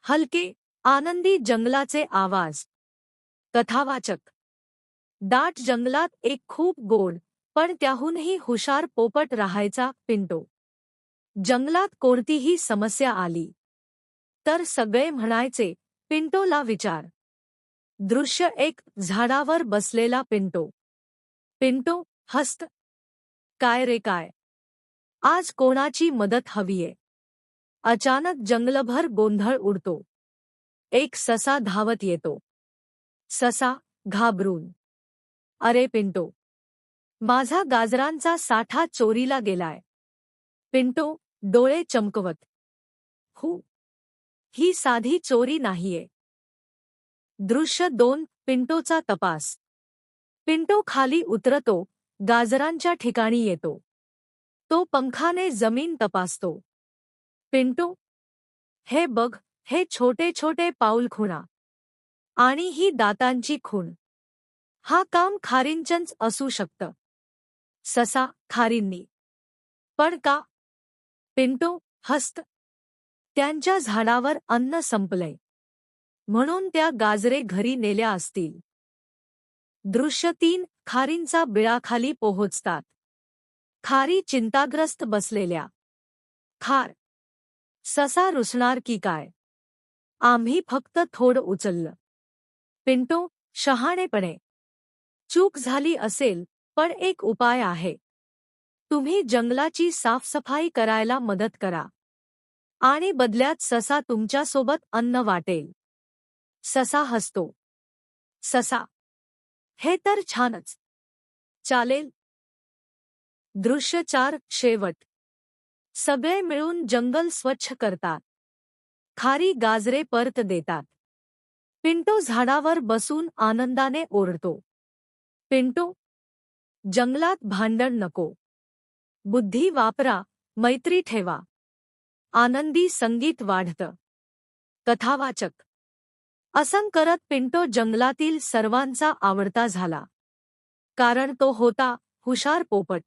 हलके आनंदी जंगलाचे आवाज. कथावाचक. दाट जंगलात एक खूप गोड पण त्याहूनही हुशार पोपट राहायचा, पिंटो. जंगलात कोणतीही समस्या आली तर सगळे म्हणायचे, पिंटोला विचार. दृश्य एक. झाडावर बसलेला पिंटो. पिंटो हसत. काय रे काय, आज कोणाची मदत हवीये? अचानक जंगलभर गोंधळ उडतो. एक ससा धावत येतो. ससा घाबरून, अरे पिंटो, माझा गाजरांचा साठा चोरीला गेलाय. पिंटो डोळे चमकवत, हु, ही साधी चोरी नाहीये. दृश्य 2. पिंटोचा तपास. पिंटो खाली उतरतो, गाजरांच्या ठिकाणी येतो. तो पंखाने जमीन तपासतो. पिंटो, हे बघ, हे छोटे छोटे पाऊलखुणा आणि ही दातांची खूण. हा काम खारींचंच असू शकतं. ससा खारींनी. पण का? पिंटो हसत. त्यांच्या झाडावर अन्न संपलंय म्हणून त्या गाजरे घरी नेल्या असतील. दृश्य 3. खारींचा बिळाखाली पोहोचतात. खारी चिंताग्रस्त बसलेल्या. खार, ससा रुसणार की काय? आम्ही फक्त थोडं उचललं. पिंटो शहाणेपणे, चूक झाली असेल पण एक उपाय आहे. तुम्ही जंगलाची साफसफाई करायला मदत करा आणि बदल्यात ससा तुमच्यासोबत अन्न वाटेल. ससा हसतो. ससा, हे तर छानच. चालेल. दृश्य 4. शेवट. सगळे मिळून जंगल स्वच्छ करतात. खारी गाजरे परत देतात. पिंटो झाडावर बसून आनंदाने ओरडतो. पिंटो, जंगलात भांडण नको. बुद्धी वापरा, मैत्री ठेवा. आनंदी संगीत वाढतं. कथावाचक. असं करत पिंटो जंगलातील सर्वांचा आवडता झाला. कारण तो होता हुशार पोपट.